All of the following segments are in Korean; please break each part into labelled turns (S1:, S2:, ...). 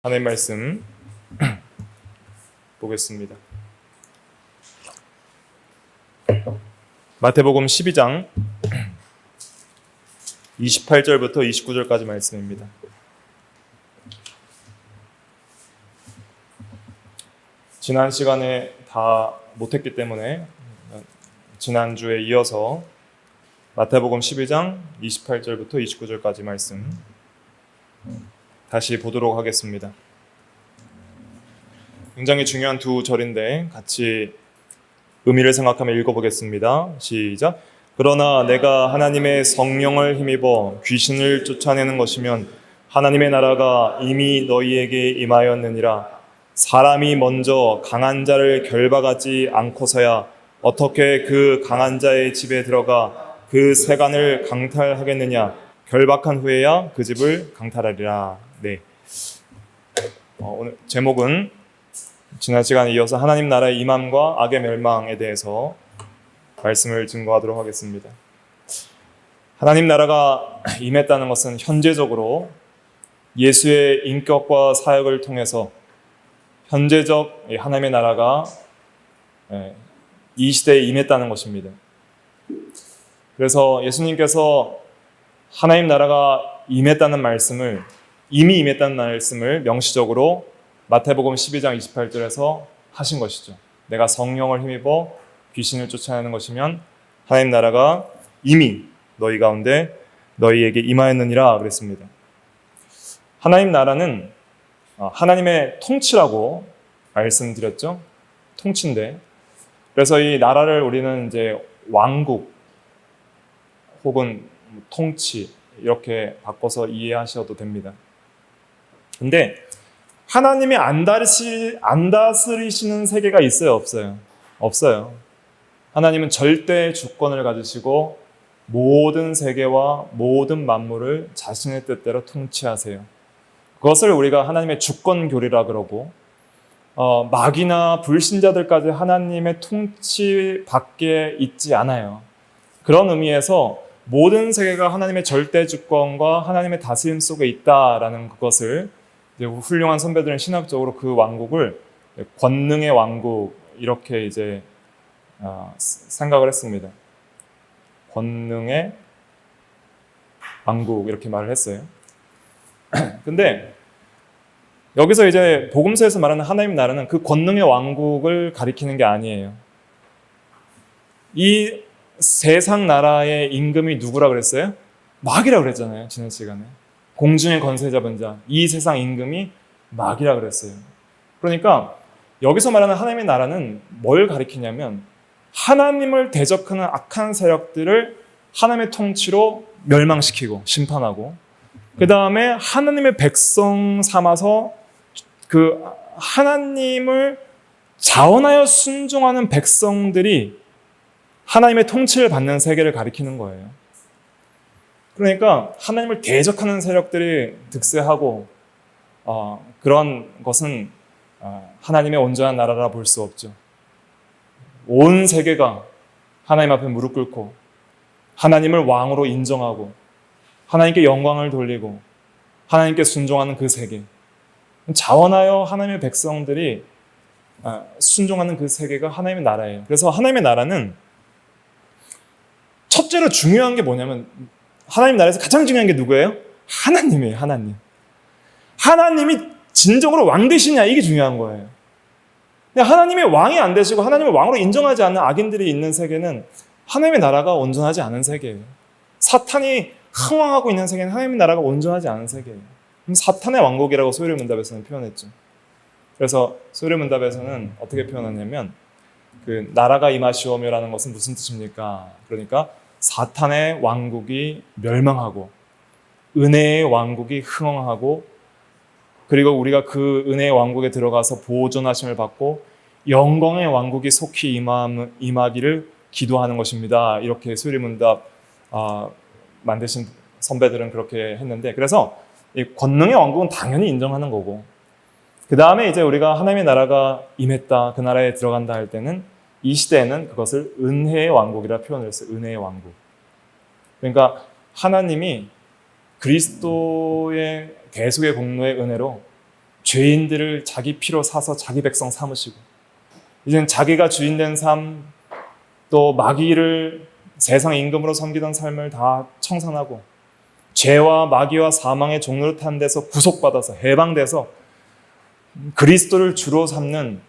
S1: 하나님 말씀 보겠습니다. 마태복음 12장 28절부터 29절까지 말씀입니다. 지난 시간에 다 못했기 때문에 지난주에 이어서 마태복음 12장 28절부터 29절까지 말씀 다시 보도록 하겠습니다. 굉장히 중요한 두 절인데 같이 의미를 생각하며 읽어보겠습니다. 시작. 그러나 내가 하나님의 성령을 힘입어 귀신을 쫓아내는 것이면 하나님의 나라가 이미 너희에게 임하였느니라. 사람이 먼저 강한 자를 결박하지 않고서야 어떻게 그 강한 자의 집에 들어가 그 세간을 강탈하겠느냐. 결박한 후에야 그 집을 강탈하리라. 네. 오늘 제목은 지난 시간에 이어서 하나님 나라의 임함과 악의 멸망에 대해서 말씀을 증거하도록 하겠습니다. 하나님 나라가 임했다는 것은 현재적으로 예수의 인격과 사역을 통해서 현재적 하나님의 나라가 이 시대에 임했다는 것입니다. 그래서 예수님께서 하나님 나라가 임했다는 말씀을, 이미 임했다는 말씀을 명시적으로 마태복음 12장 28절에서 하신 것이죠. 내가 성령을 힘입어 귀신을 쫓아내는 것이면 하나님 나라가 이미 너희 가운데 너희에게 임하였느니라 그랬습니다. 하나님 나라는 하나님의 통치라고 말씀드렸죠. 통치인데, 그래서 이 나라를 우리는 이제 왕국 혹은 통치 이렇게 바꿔서 이해하셔도 됩니다. 근데 하나님이 안 다스리시는 세계가 있어요, 없어요? 없어요. 하나님은 절대 주권을 가지시고 모든 세계와 모든 만물을 자신의 뜻대로 통치하세요. 그것을 우리가 하나님의 주권 교리라 그러고, 마귀나 불신자들까지 하나님의 통치 밖에 있지 않아요. 그런 의미에서 모든 세계가 하나님의 절대 주권과 하나님의 다스림 속에 있다라는 그것을 이제 훌륭한 선배들은 신학적으로 그 왕국을 권능의 왕국 이렇게 이제 생각을 했습니다. 권능의 왕국 이렇게 말을 했어요. 근데 여기서 이제 복음서에서 말하는 하나님 나라는 그 권능의 왕국을 가리키는 게 아니에요. 이 세상 나라의 임금이 누구라 그랬어요? 마귀라 그랬잖아요, 지난 시간에. 공중의 권세 잡은 자, 이 세상 임금이 마귀라 그랬어요. 그러니까 여기서 말하는 하나님의 나라는 뭘 가리키냐면 하나님을 대적하는 악한 세력들을 하나님의 통치로 멸망시키고 심판하고, 그 다음에 하나님의 백성 삼아서 그 하나님을 자원하여 순종하는 백성들이 하나님의 통치를 받는 세계를 가리키는 거예요. 그러니까 하나님을 대적하는 세력들이 득세하고 그런 것은 하나님의 온전한 나라라 볼 수 없죠. 온 세계가 하나님 앞에 무릎 꿇고 하나님을 왕으로 인정하고 하나님께 영광을 돌리고 하나님께 순종하는 그 세계, 자원하여 하나님의 백성들이 순종하는 그 세계가 하나님의 나라예요. 그래서 하나님의 나라는 첫째로 중요한 게 뭐냐면, 하나님 나라에서 가장 중요한 게 누구예요? 하나님이에요. 하나님. 하나님이 진정으로 왕 되시냐, 이게 중요한 거예요. 근데 하나님이 왕이 안 되시고 하나님을 왕으로 인정하지 않는 악인들이 있는 세계는 하나님의 나라가 온전하지 않은 세계예요. 사탄이 흥왕하고 있는 세계는 하나님의 나라가 온전하지 않은 세계예요. 그럼 사탄의 왕국이라고 소요리문답에서는 표현했죠. 그래서 소요리문답에서는 어떻게 표현하냐면, 그 나라가 임하시오며라는 것은 무슨 뜻입니까? 그러니까 사탄의 왕국이 멸망하고 은혜의 왕국이 흥왕하고, 그리고 우리가 그 은혜의 왕국에 들어가서 보존하심을 받고 영광의 왕국이 속히 임하기를 기도하는 것입니다. 이렇게 소요리문답 만드신 선배들은 그렇게 했는데, 그래서 이 권능의 왕국은 당연히 인정하는 거고, 그 다음에 이제 우리가 하나님의 나라가 임했다, 그 나라에 들어간다 할 때는 이 시대에는 그것을 은혜의 왕국이라 표현을 했어요. 은혜의 왕국. 그러니까 하나님이 그리스도의 대속의 공로의 은혜로 죄인들을 자기 피로 사서 자기 백성 삼으시고, 이제는 자기가 주인된 삶, 또 마귀를 세상 임금으로 섬기던 삶을 다 청산하고 죄와 마귀와 사망의 종로를 탄 데서 구속받아서 해방돼서 그리스도를 주로 삼는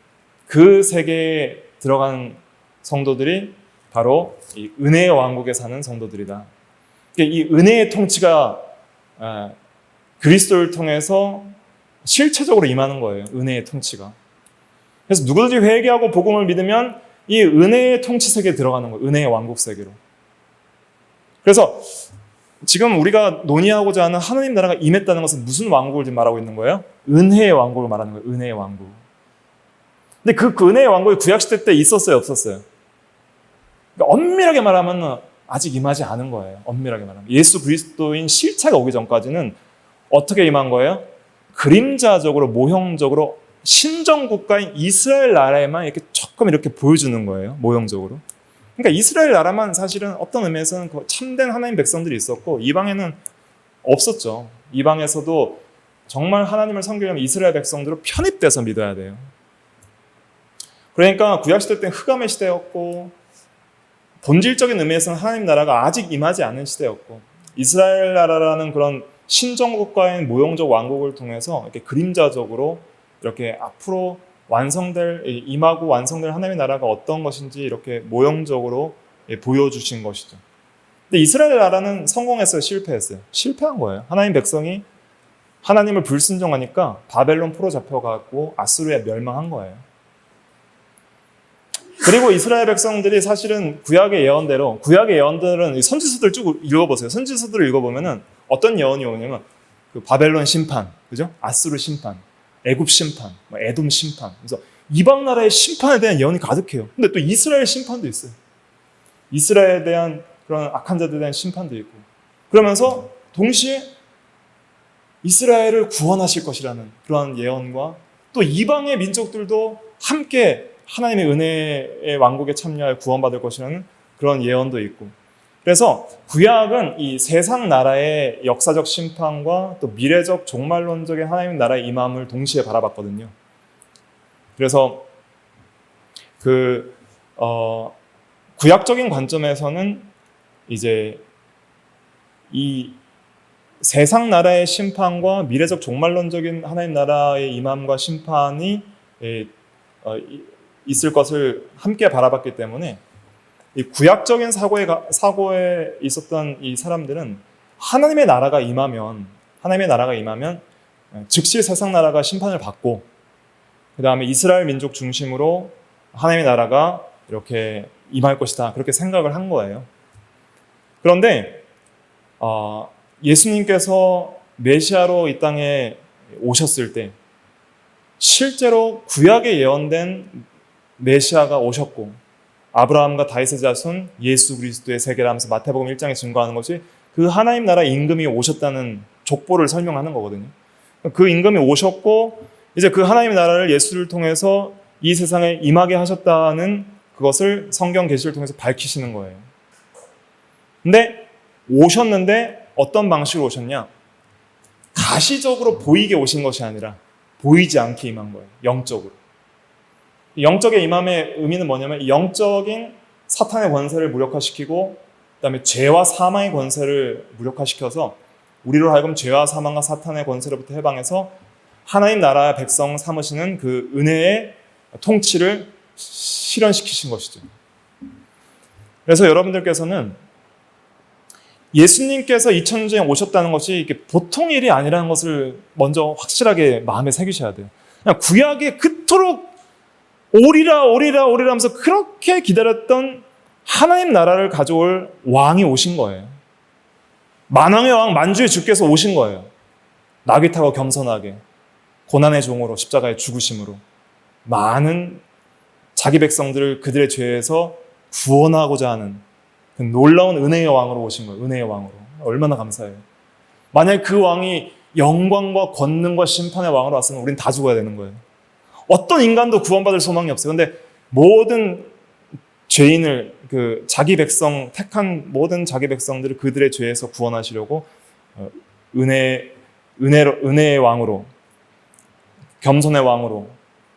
S1: 그 세계에 들어간 성도들이 바로 이 은혜의 왕국에 사는 성도들이다. 이 은혜의 통치가 그리스도를 통해서 실체적으로 임하는 거예요. 은혜의 통치가. 그래서 누구든지 회개하고 복음을 믿으면 이 은혜의 통치 세계에 들어가는 거예요. 은혜의 왕국 세계로. 그래서 지금 우리가 논의하고자 하는 하나님 나라가 임했다는 것은 무슨 왕국을 지금 말하고 있는 거예요? 은혜의 왕국을 말하는 거예요. 은혜의 왕국. 근데 그 은혜의 왕국이 구약시대 때 있었어요? 없었어요? 그러니까 엄밀하게 말하면 아직 임하지 않은 거예요. 엄밀하게 말하면. 예수 그리스도인 실체가 오기 전까지는 어떻게 임한 거예요? 그림자적으로, 모형적으로 신정국가인 이스라엘 나라에만 이렇게 조금 이렇게 보여주는 거예요. 모형적으로. 그러니까 이스라엘 나라만 사실은 어떤 의미에서는 참된 하나님 백성들이 있었고 이방에는 없었죠. 이방에서도 정말 하나님을 섬기려면 이스라엘 백성들로 편입돼서 믿어야 돼요. 그러니까 구약시대 때는 흑암의 시대였고 본질적인 의미에서는 하나님 나라가 아직 임하지 않은 시대였고 이스라엘 나라라는 그런 신정국가인 모형적 왕국을 통해서 이렇게 그림자적으로 이렇게 앞으로 임하고 완성될 하나님의 나라가 어떤 것인지 이렇게 모형적으로 보여주신 것이죠. 근데 이스라엘 나라는 성공했어요? 실패했어요? 실패한 거예요. 하나님 백성이 하나님을 불순종하니까 바벨론 포로 잡혀가고 아수르에 멸망한 거예요. 그리고 이스라엘 백성들이 사실은 구약의 예언대로, 구약의 예언들은 선지서들 쭉 읽어보세요. 선지서들을 읽어보면은 어떤 예언이 오냐면 그 바벨론 심판, 그죠? 아수르 심판, 애굽 심판, 에돔 심판. 그래서 이방 나라의 심판에 대한 예언이 가득해요. 근데 또 이스라엘 심판도 있어요. 이스라엘에 대한 그런 악한 자들에 대한 심판도 있고. 그러면서 동시에 이스라엘을 구원하실 것이라는 그런 예언과 또 이방의 민족들도 함께 하나님의 은혜의 왕국에 참여할 구원받을 것이라는 그런 예언도 있고. 그래서 구약은 이 세상 나라의 역사적 심판과 또 미래적 종말론적인 하나님 나라의 임함을 동시에 바라봤거든요. 그래서 구약적인 관점에서는 이제 이 세상 나라의 심판과 미래적 종말론적인 하나님 나라의 임함과 심판이 있을 것을 함께 바라봤기 때문에 이 구약적인 사고에 있었던 이 사람들은 하나님의 나라가 임하면 즉시 세상 나라가 심판을 받고 그 다음에 이스라엘 민족 중심으로 하나님의 나라가 이렇게 임할 것이다 그렇게 생각을 한 거예요. 그런데 예수님께서 메시아로 이 땅에 오셨을 때 실제로 구약에 예언된 메시아가 오셨고 아브라함과 다윗의 자손 예수 그리스도의 세계라면서 마태복음 1장에 증거하는 것이 그 하나님 나라 임금이 오셨다는 족보를 설명하는 거거든요. 그 임금이 오셨고 이제 그 하나님 나라를 예수를 통해서 이 세상에 임하게 하셨다는 그것을 성경 계시를 통해서 밝히시는 거예요. 근데 오셨는데 어떤 방식으로 오셨냐? 가시적으로 보이게 오신 것이 아니라 보이지 않게 임한 거예요. 영적으로. 영적의 임함의 의미는 뭐냐면 영적인 사탄의 권세를 무력화시키고 그다음에 죄와 사망의 권세를 무력화시켜서 우리로 하여금 죄와 사망과 사탄의 권세로부터 해방해서 하나님 나라 백성 삼으시는 그 은혜의 통치를 실현시키신 것이죠. 그래서 여러분들께서는 예수님께서 2000년 전에 오셨다는 것이 이게 보통 일이 아니라는 것을 먼저 확실하게 마음에 새기셔야 돼요. 그냥 구약에 그토록 오리라 하면서 그렇게 기다렸던 하나님 나라를 가져올 왕이 오신 거예요. 만왕의 왕 만주의 주께서 오신 거예요. 나귀 타고 겸손하게 고난의 종으로 십자가에 죽으심으로 많은 자기 백성들을 그들의 죄에서 구원하고자 하는 그 놀라운 은혜의 왕으로 오신 거예요. 은혜의 왕으로. 얼마나 감사해요. 만약 그 왕이 영광과 권능과 심판의 왕으로 왔으면 우린 다 죽어야 되는 거예요. 어떤 인간도 구원받을 소망이 없어요. 근데 모든 죄인을 자기 백성 택한 모든 자기 백성들을 그들의 죄에서 구원하시려고 은혜의 왕으로 겸손의 왕으로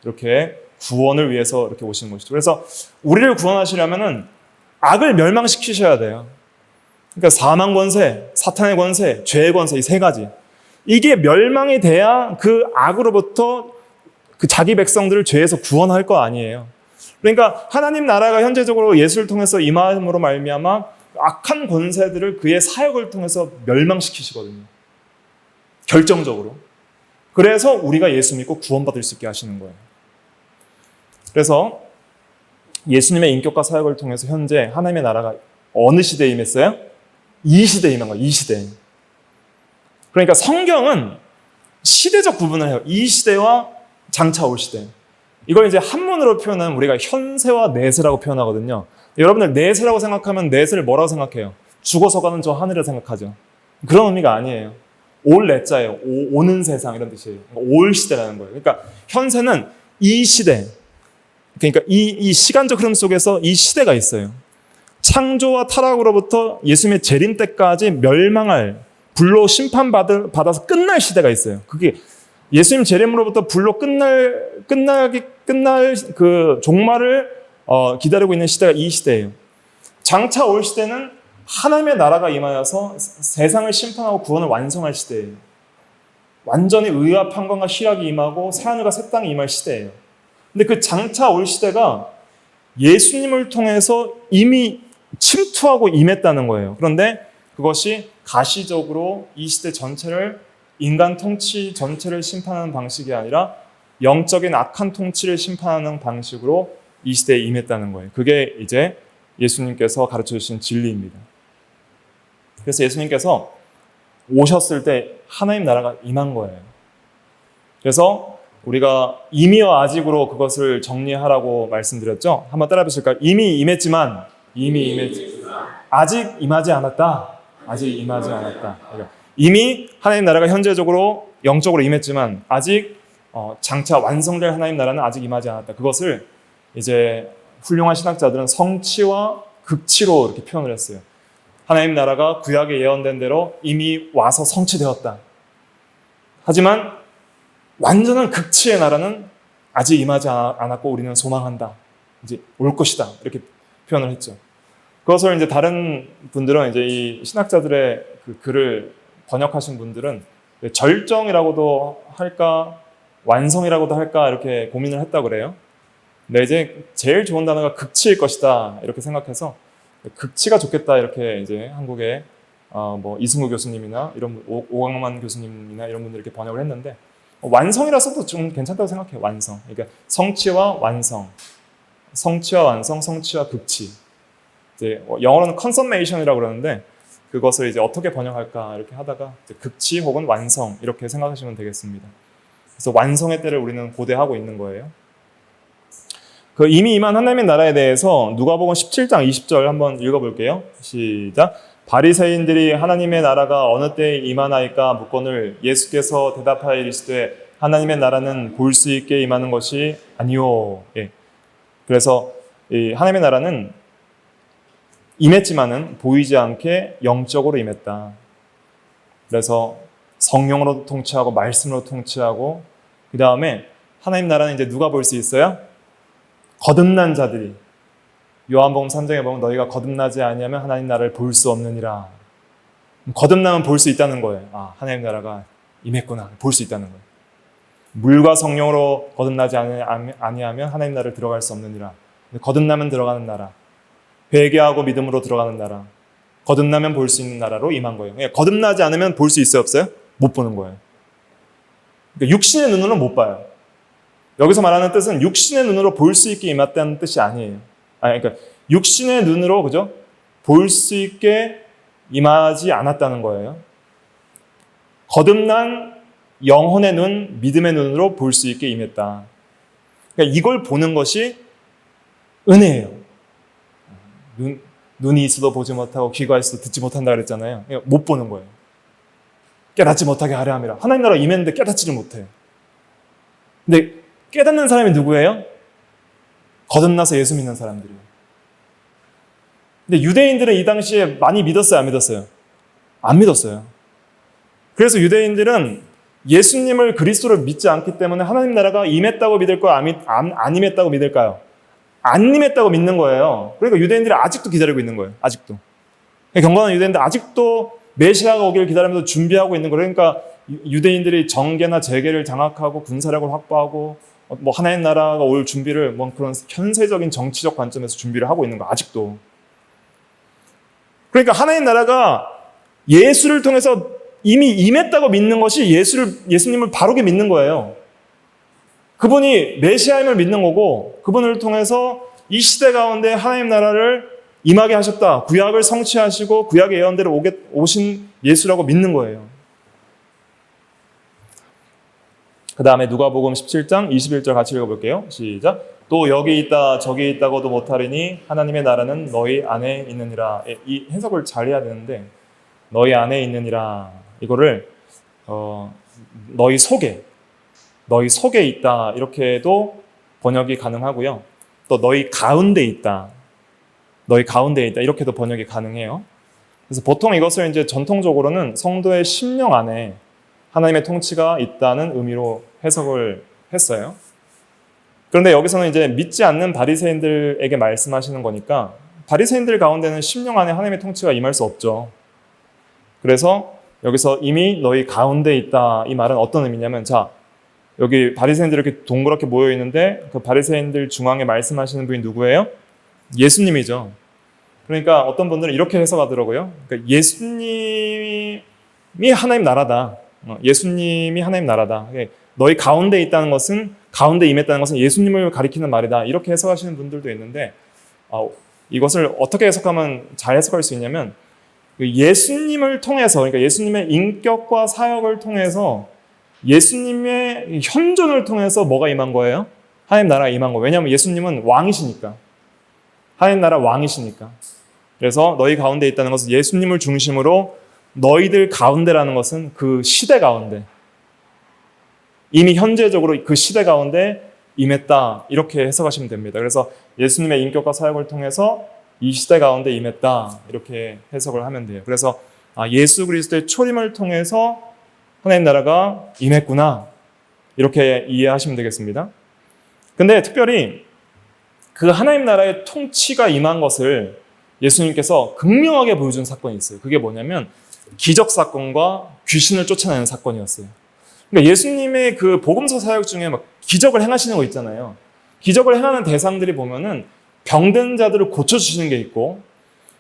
S1: 이렇게 구원을 위해서 이렇게 오신 것이죠. 그래서 우리를 구원하시려면은 악을 멸망시키셔야 돼요. 그러니까 사망 권세, 사탄의 권세, 죄의 권세 이 세 가지. 이게 멸망이 돼야 그 악으로부터 그 자기 백성들을 죄에서 구원할 거 아니에요. 그러니까 하나님 나라가 현재적으로 예수를 통해서 임함으로 말미암아 악한 권세들을 그의 사역을 통해서 멸망시키시거든요. 결정적으로. 그래서 우리가 예수 믿고 구원받을 수 있게 하시는 거예요. 그래서 예수님의 인격과 사역을 통해서 현재 하나님의 나라가 어느 시대에 임했어요? 이 시대에 임한 거예요. 이 시대에. 그러니까 성경은 시대적 구분을 해요. 이 시대와 장차 올 시대. 이걸 이제 한문으로 표현하면 우리가 현세와 내세라고 표현하거든요. 여러분들 내세라고 생각하면 내세를 뭐라고 생각해요? 죽어서 가는 저 하늘을 생각하죠. 그런 의미가 아니에요. 올 내자예요. 오는 세상 이런 뜻이에요. 올 시대라는 거예요. 그러니까 현세는 이 시대. 그러니까 이 시간적 흐름 속에서 이 시대가 있어요. 창조와 타락으로부터 예수님의 재림 때까지 멸망할 불로 심판받아서 끝날 시대가 있어요. 그게 예수님 재림으로부터 불로 끝날 그 종말을 기다리고 있는 시대가 이 시대예요. 장차 올 시대는 하나님의 나라가 임하여서 세상을 심판하고 구원을 완성할 시대예요. 완전히 의와 평강과 희락이 임하고 새하늘과 새 땅이 임할 시대예요. 근데 그 장차 올 시대가 예수님을 통해서 이미 침투하고 임했다는 거예요. 그런데 그것이 가시적으로 이 시대 전체를 인간 통치 전체를 심판하는 방식이 아니라 영적인 악한 통치를 심판하는 방식으로 이 시대에 임했다는 거예요. 그게 이제 예수님께서 가르쳐 주신 진리입니다. 그래서 예수님께서 오셨을 때 하나님 나라가 임한 거예요. 그래서 우리가 이미와 아직으로 그것을 정리하라고 말씀드렸죠. 한번 따라해 보실까요? 이미 임했지만 아직 임하지 않았다. 아직 임하지 않았다. 그러니까 이미 하나님 나라가 현재적으로 영적으로 임했지만 아직 장차 완성될 하나님 나라는 아직 임하지 않았다. 그것을 이제 훌륭한 신학자들은 성취와 극치로 이렇게 표현을 했어요. 하나님 나라가 구약에 예언된 대로 이미 와서 성취되었다. 하지만 완전한 극치의 나라는 아직 임하지 않았고 우리는 소망한다. 이제 올 것이다. 이렇게 표현을 했죠. 그것을 이제 다른 분들은 이제 이 신학자들의 그 글을 번역하신 분들은 절정이라고도 할까, 완성이라고도 할까 이렇게 고민을 했다고 그래요. 근데 이제 제일 좋은 단어가 극치일 것이다 이렇게 생각해서 극치가 좋겠다 이렇게 이제 한국의 뭐 이승우 교수님이나 이런 오광만 교수님이나 이런 분들이 이렇게 번역을 했는데 완성이라서도 좀 괜찮다고 생각해요. 완성. 그러니까 성취와 완성, 성취와 완성, 성취와 극치. 이제 영어로는 consummation이라고 그러는데 그것을 이제 어떻게 번역할까 이렇게 하다가 이제 극치 혹은 완성 이렇게 생각하시면 되겠습니다. 그래서 완성의 때를 우리는 고대하고 있는 거예요. 그 이미 임한 하나님의 나라에 대해서 누가복음 17장 20절 한번 읽어볼게요. 시작. 바리새인들이 하나님의 나라가 어느 때에 임하나이까 묻거늘 예수께서 대답하여 이르시되 하나님의 나라는 볼 수 있게 임하는 것이 아니오. 예. 그래서 이 하나님의 나라는 임했지만은 보이지 않게 영적으로 임했다. 그래서 성령으로 통치하고 말씀으로 통치하고 그 다음에 하나님 나라는 이제 누가 볼 수 있어요? 거듭난 자들이. 요한복음 3장에 보면 너희가 거듭나지 아니하면 하나님 나라를 볼 수 없느니라. 거듭나면 볼 수 있다는 거예요. 아, 하나님 나라가 임했구나. 볼 수 있다는 거예요. 물과 성령으로 거듭나지 아니하면 하나님 나라를 들어갈 수 없느니라. 거듭나면 들어가는 나라. 회개하고 믿음으로 들어가는 나라. 거듭나면 볼 수 있는 나라로 임한 거예요. 그러니까 거듭나지 않으면 볼 수 있어요, 없어요? 못 보는 거예요. 그러니까 육신의 눈으로는 못 봐요. 여기서 말하는 뜻은 육신의 눈으로 볼 수 있게 임했다는 뜻이 아니에요. 그러니까 육신의 눈으로 그죠? 볼 수 있게 임하지 않았다는 거예요. 거듭난 영혼의 눈, 믿음의 눈으로 볼 수 있게 임했다. 그러니까 이걸 보는 것이 은혜예요. 눈이 있어도 보지 못하고 귀가 있어도 듣지 못한다 그랬잖아요. 그러니까 못 보는 거예요. 깨닫지 못하게 하려 함이라. 하나님 나라 임했는데 깨닫지를 못해. 근데 깨닫는 사람이 누구예요? 거듭나서 예수 믿는 사람들이에요. 근데 유대인들은 이 당시에 많이 믿었어요? 안 믿었어요? 안 믿었어요. 그래서 유대인들은 예수님을 그리스도를 믿지 않기 때문에 하나님 나라가 임했다고 믿을까요? 안 임했다고 믿을까요? 안 임했다고 믿는 거예요. 그러니까 유대인들이 아직도 기다리고 있는 거예요. 아직도. 경건한 유대인들 아직도 메시아가 오기를 기다리면서 준비하고 있는 거예요. 그러니까 유대인들이 정계나 재계를 장악하고 군사력을 확보하고 뭐 하나님 나라가 올 준비를 뭐 그런 현세적인 정치적 관점에서 준비를 하고 있는 거 아직도. 그러니까 하나님 나라가 예수를 통해서 이미 임했다고 믿는 것이 예수님을 바르게 믿는 거예요. 그분이 메시아임을 믿는 거고 그분을 통해서 이 시대 가운데 하나님 나라를 임하게 하셨다. 구약을 성취하시고 구약의 예언대로 오신 예수라고 믿는 거예요. 그 다음에 누가복음 17장 21절 같이 읽어볼게요. 시작. 또 여기 있다 저기 있다고도 못하리니 하나님의 나라는 너희 안에 있느니라. 이 해석을 잘 해야 되는데 너희 안에 있느니라. 이거를 너희 속에 있다 이렇게도 번역이 가능하고요. 또 너희 가운데 있다 이렇게도 번역이 가능해요. 그래서 보통 이것을 이제 전통적으로는 성도의 심령 안에 하나님의 통치가 있다는 의미로 해석을 했어요. 그런데 여기서는 이제 믿지 않는 바리새인들에게 말씀하시는 거니까 바리새인들 가운데는 심령 안에 하나님의 통치가 임할 수 없죠. 그래서 여기서 이미 너희 가운데 있다 이 말은 어떤 의미냐면 자 여기 바리새인들이 이렇게 동그랗게 모여 있는데 그 바리새인들 중앙에 말씀하시는 분이 누구예요? 예수님이죠. 그러니까 어떤 분들은 이렇게 해석하더라고요. 그러니까 예수님이 하나님 나라다. 예수님이 하나님 나라다. 너희 가운데 있다는 것은 가운데 임했다는 것은 예수님을 가리키는 말이다. 이렇게 해석하시는 분들도 있는데 이것을 어떻게 해석하면 잘 해석할 수 있냐면 예수님을 통해서 그러니까 예수님의 인격과 사역을 통해서 예수님의 현존을 통해서 뭐가 임한 거예요? 하나님 나라가 임한 거예요. 왜냐하면 예수님은 왕이시니까. 하나님 나라 왕이시니까. 그래서 너희 가운데 있다는 것은 예수님을 중심으로 너희들 가운데라는 것은 그 시대 가운데 이미 현재적으로 그 시대 가운데 임했다 이렇게 해석하시면 됩니다. 그래서 예수님의 인격과 사역을 통해서 이 시대 가운데 임했다 이렇게 해석을 하면 돼요. 그래서 예수 그리스도의 초림을 통해서 하나님 나라가 임했구나 이렇게 이해하시면 되겠습니다. 근데 특별히 그 하나님 나라의 통치가 임한 것을 예수님께서 극명하게 보여준 사건이 있어요. 그게 뭐냐면 기적 사건과 귀신을 쫓아내는 사건이었어요. 그러니까 예수님의 그 복음서 사역 중에 막 기적을 행하시는 거 있잖아요. 기적을 행하는 대상들이 보면은 병든 자들을 고쳐주시는 게 있고,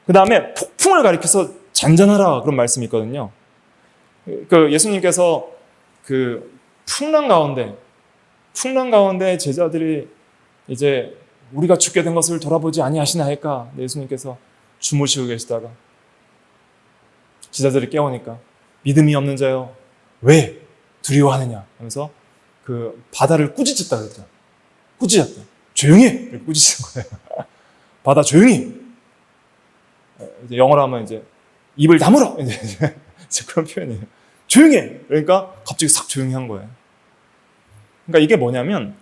S1: 그 다음에 폭풍을 가리켜서 잔잔하라 그런 말씀이 있거든요. 그 예수님께서 그 풍랑 가운데 제자들이 이제 우리가 죽게 된 것을 돌아보지 아니하시나이까 예수님께서 주무시고 계시다가 제자들이 깨우니까 믿음이 없는 자여 왜 두려워하느냐 하면서 그 바다를 꾸짖었다 그랬죠. 꾸짖었다. 조용히 해! 이렇게 꾸짖은 거예요. 바다 조용히! 이제 영어로 하면 이제 입을 다물어! 이제 그런 표현이에요. 조용히 해! 그러니까 갑자기 싹 조용히 한 거예요. 그러니까 이게 뭐냐면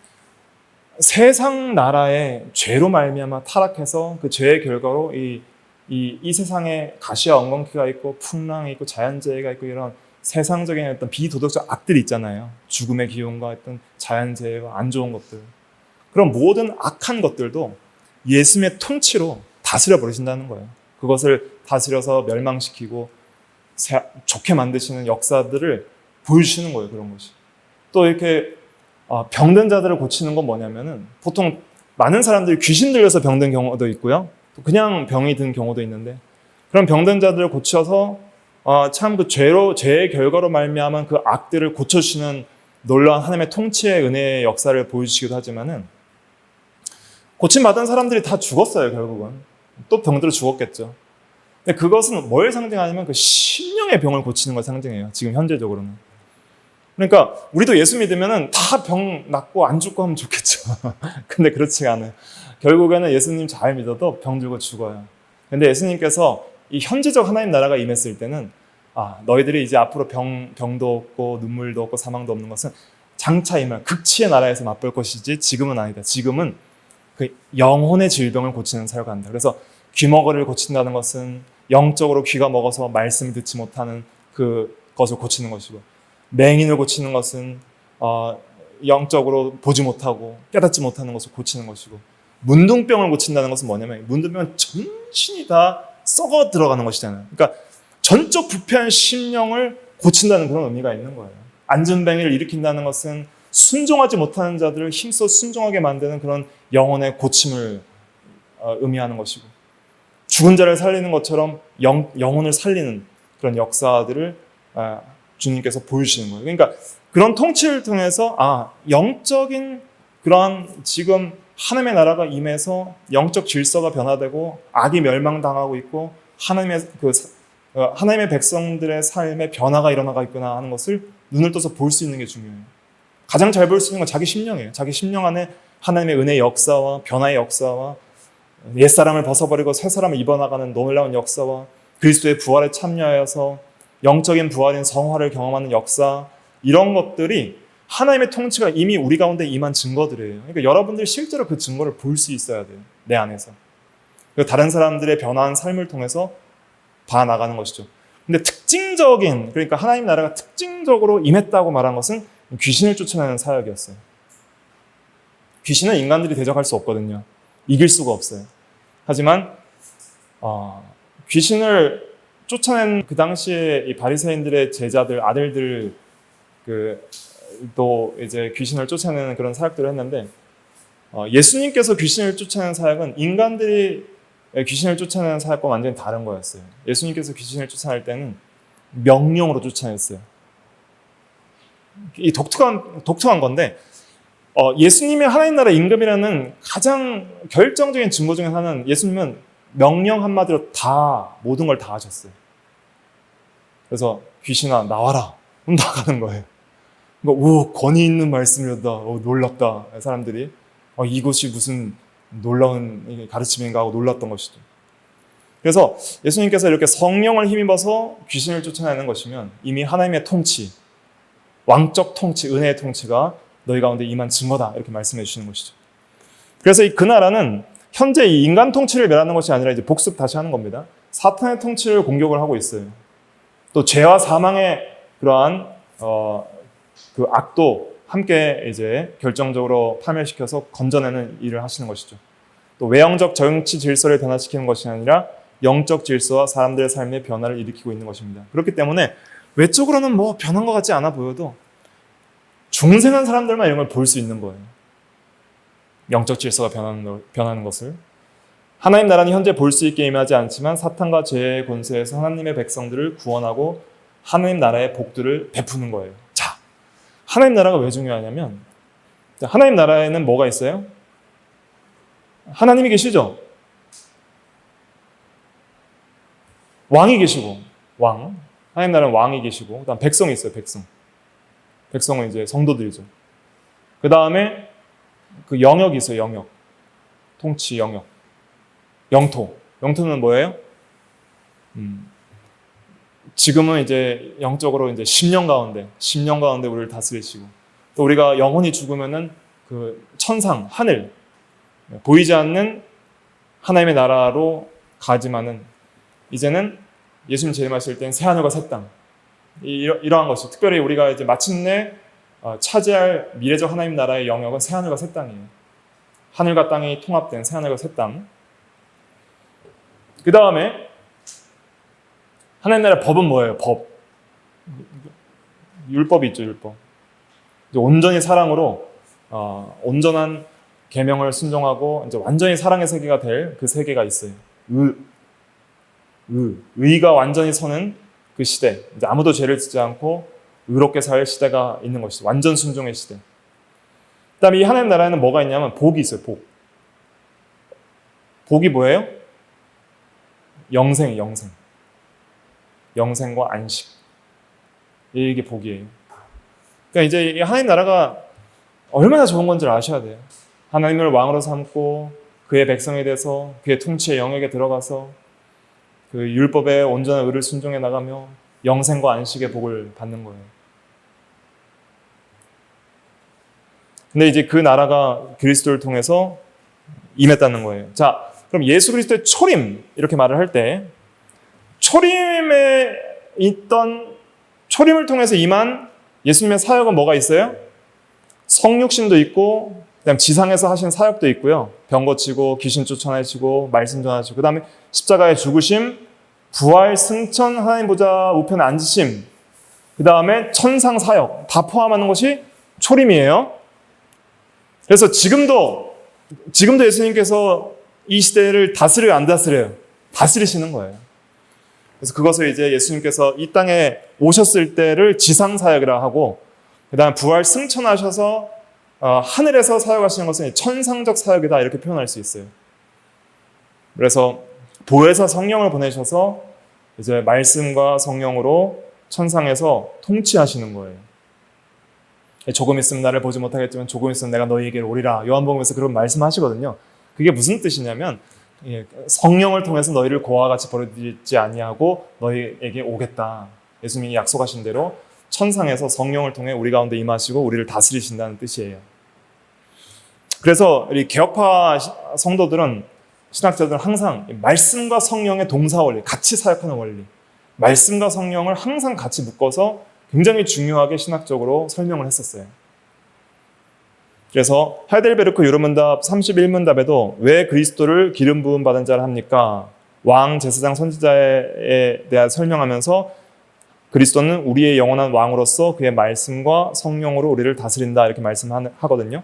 S1: 세상 나라의 죄로 말미암아 타락해서 그 죄의 결과로 이 세상에 가시와 엉겅퀴가 있고 풍랑이 있고 자연재해가 있고 이런 세상적인 어떤 비도덕적 악들이 있잖아요. 죽음의 기운과 어떤 자연재해와 안 좋은 것들. 그런 모든 악한 것들도 예수님의 통치로 다스려 버리신다는 거예요. 그것을 다스려서 멸망시키고 좋게 만드시는 역사들을 보여주시는 거예요. 그런 것이. 또 이렇게 병든 자들을 고치는 건 뭐냐면은 보통 많은 사람들이 귀신 들려서 병든 경우도 있고요. 또 그냥 병이 든 경우도 있는데 그런 병든 자들을 고쳐서 참 그 죄의 결과로 말미암은 그 악들을 고쳐주시는 놀라운 하나님의 통치의 은혜의 역사를 보여주시기도 하지만은 고침받은 사람들이 다 죽었어요. 결국은 또 병들어 죽었겠죠. 근데 그것은 뭘 상징하냐면 그 심령의 병을 고치는 걸 상징해요. 지금 현재적으로는. 그러니까 우리도 예수 믿으면은 다 병 낫고 안 죽고 하면 좋겠죠. 근데 그렇지가 않아요. 결국에는 예수님 잘 믿어도 병 들고 죽어요. 근데 예수님께서 이 현재적 하나님 나라가 임했을 때는 너희들이 이제 앞으로 병도 없고 눈물도 없고 사망도 없는 것은 장차 임할 극치의 나라에서 맛볼 것이지 지금은 아니다. 지금은 그 영혼의 질병을 고치는 사역을 한다. 그래서 귀머거리를 고친다는 것은 영적으로 귀가 먹어서 말씀을 듣지 못하는 그것을 고치는 것이고 맹인을 고치는 것은 영적으로 보지 못하고 깨닫지 못하는 것을 고치는 것이고, 문둥병을 고친다는 것은 뭐냐면 문둥병은 전신이 다 썩어 들어가는 것이잖아요. 그러니까 전적 부패한 심령을 고친다는 그런 의미가 있는 거예요. 안전뱅이를 일으킨다는 것은 순종하지 못하는 자들을 힘써 순종하게 만드는 그런 영혼의 고침을 의미하는 것이고, 죽은 자를 살리는 것처럼 영혼을 살리는 그런 역사들을 주님께서 보여주시는 거예요. 그러니까 그런 통치를 통해서 영적인 그런 지금 하나님의 나라가 임해서 영적 질서가 변화되고 악이 멸망당하고 있고 하나님의 백성들의 삶에 변화가 일어나고 있구나 하는 것을 눈을 떠서 볼 수 있는 게 중요해요. 가장 잘 볼 수 있는 건 자기 심령이에요. 자기 심령 안에 하나님의 은혜의 역사와 변화의 역사와 옛사람을 벗어버리고 새사람을 입어나가는 놀라운 역사와 그리스도의 부활에 참여하여서 영적인 부활인 성화를 경험하는 역사, 이런 것들이 하나님의 통치가 이미 우리 가운데 임한 증거들이에요. 그러니까 여러분들이 실제로 그 증거를 볼 수 있어야 돼요. 내 안에서. 다른 사람들의 변화한 삶을 통해서 봐나가는 것이죠. 근데 그러니까 하나님 나라가 특징적으로 임했다고 말한 것은 귀신을 쫓아내는 사역이었어요. 귀신은 인간들이 대적할 수 없거든요. 이길 수가 없어요. 하지만 귀신을 쫓아낸 그 당시에 이 바리새인들의 제자들, 아들들 또 이제 귀신을 쫓아내는 그런 사역들을 했는데, 예수님께서 귀신을 쫓아내는 사역은 인간들이 귀신을 쫓아내는 사역과 완전히 다른 거였어요. 예수님께서 귀신을 쫓아낼 때는 명령으로 쫓아냈어요. 이 독특한 건데, 예수님의 하나님 나라 임금이라는 가장 결정적인 증거 중에 하나는 예수님은 명령 한마디로 다 모든 걸 다 하셨어요. 그래서 귀신아 나와라, 그럼 나가는 거예요. 그러니까 권위 있는 말씀이었다. 놀랍다. 사람들이 이것이 무슨 놀라운 가르침인가 하고 놀랐던 것이죠. 그래서 예수님께서 이렇게 성령을 힘입어서 귀신을 쫓아내는 것이면 이미 하나님의 통치, 왕적 통치, 은혜의 통치가 너희 가운데 임한 증거다, 이렇게 말씀해 주시는 것이죠. 그래서 그 나라는 현재 이 인간 통치를 멸하는 것이 아니라 이제 복습 다시 하는 겁니다. 사탄의 통치를 공격을 하고 있어요. 또 죄와 사망의 그러한 그 악도 함께 이제 결정적으로 파멸시켜서 건져내는 일을 하시는 것이죠. 또 외형적 정치 질서를 변화시키는 것이 아니라 영적 질서와 사람들의 삶의 변화를 일으키고 있는 것입니다. 그렇기 때문에 외적으로는 뭐 변한 것 같지 않아 보여도 중생한 사람들만 이런 걸 볼 수 있는 거예요. 영적 질서가 변하는 것을. 하나님 나라는 현재 볼 수 있게 임하지 않지만 사탄과 죄의 권세에서 하나님의 백성들을 구원하고 하나님 나라의 복들을 베푸는 거예요. 자, 하나님 나라가 왜 중요하냐면, 하나님 나라에는 뭐가 있어요? 하나님이 계시죠? 왕이 계시고, 하나님 나라는 왕이 계시고, 그다음 백성이 있어요, 백성. 백성은 이제 성도들이죠. 그 다음에 그 영역이 있어요, 영역. 통치 영역. 영토. 영토는 뭐예요? 지금은 이제 영적으로 이제 10년 가운데 우리를 다스리시고, 또 우리가 영혼이 죽으면은 그 천상, 하늘, 보이지 않는 하나님의 나라로 가지만은 이제는 예수님 재림하실 때는 새 하늘과 새 땅, 이러한 것이, 특별히 우리가 이제 마침내 차지할 미래적 하나님 나라의 영역은 새 하늘과 새 땅이에요. 하늘과 땅이 통합된 새 하늘과 새 땅. 그 다음에 하나님 나라의 법은 뭐예요? 법. 율법이 있죠, 율법. 이제 온전히 사랑으로 온전한 계명을 순종하고 이제 완전히 사랑의 세계가 될 그 세계가 있어요. 의가 완전히 서는 그 시대. 이제 아무도 죄를 짓지 않고 의롭게 살 시대가 있는 것이죠. 완전 순종의 시대. 그다음에 이 하나님 나라에는 뭐가 있냐면 복이 있어요. 복. 복이 뭐예요? 영생과 안식. 이게 복이에요. 그러니까 이제 이 하나님 나라가 얼마나 좋은 건지를 아셔야 돼요. 하나님을 왕으로 삼고 그의 백성이 돼서 그의 통치의 영역에 들어가서 그 율법의 온전한 의를 순종해 나가며 영생과 안식의 복을 받는 거예요. 근데 이제 그 나라가 그리스도를 통해서 임했다는 거예요. 자, 그럼 예수 그리스도의 초림, 이렇게 말을 할 때 초림을 통해서 임한 예수님의 사역은 뭐가 있어요? 성육신도 있고, 그다음 지상에서 하신 사역도 있고요. 병 고치고, 귀신 쫓아내시고, 말씀 전하시고, 그 다음에 십자가의 죽으심, 부활, 승천, 하나님 보좌 우편에 앉으심, 그 다음에 천상 사역 다 포함하는 것이 초림이에요. 그래서 지금도 예수님께서 이 시대를 다스려요, 안 다스려요? 다스리시는 거예요. 그래서 그것을 이제 예수님께서 이 땅에 오셨을 때를 지상 사역이라 하고, 그 다음에 부활 승천하셔서 하늘에서 사역하시는 것은 천상적 사역이다, 이렇게 표현할 수 있어요. 그래서 보혜사 성령을 보내셔서 이제 말씀과 성령으로 천상에서 통치하시는 거예요. 조금 있으면 나를 보지 못하겠지만 조금 있으면 내가 너희에게 오리라. 요한복음에서 그런 말씀하시거든요. 그게 무슨 뜻이냐면 성령을 통해서 너희를 고아와 같이 버리지 아니하고 너희에게 오겠다. 예수님이 약속하신 대로 천상에서 성령을 통해 우리 가운데 임하시고 우리를 다스리신다는 뜻이에요. 그래서 우리 개혁파 성도들은, 신학자들은 항상 말씀과 성령의 동사 원리, 같이 사역하는 원리, 말씀과 성령을 항상 같이 묶어서 굉장히 중요하게 신학적으로 설명을 했었어요. 그래서 하이델베르크 유로문답 31문답에도 왜 그리스도를 기름 부음 받은 자를 합니까? 왕, 제사장, 선지자에 대해 설명하면서 그리스도는 우리의 영원한 왕으로서 그의 말씀과 성령으로 우리를 다스린다, 이렇게 말씀하거든요.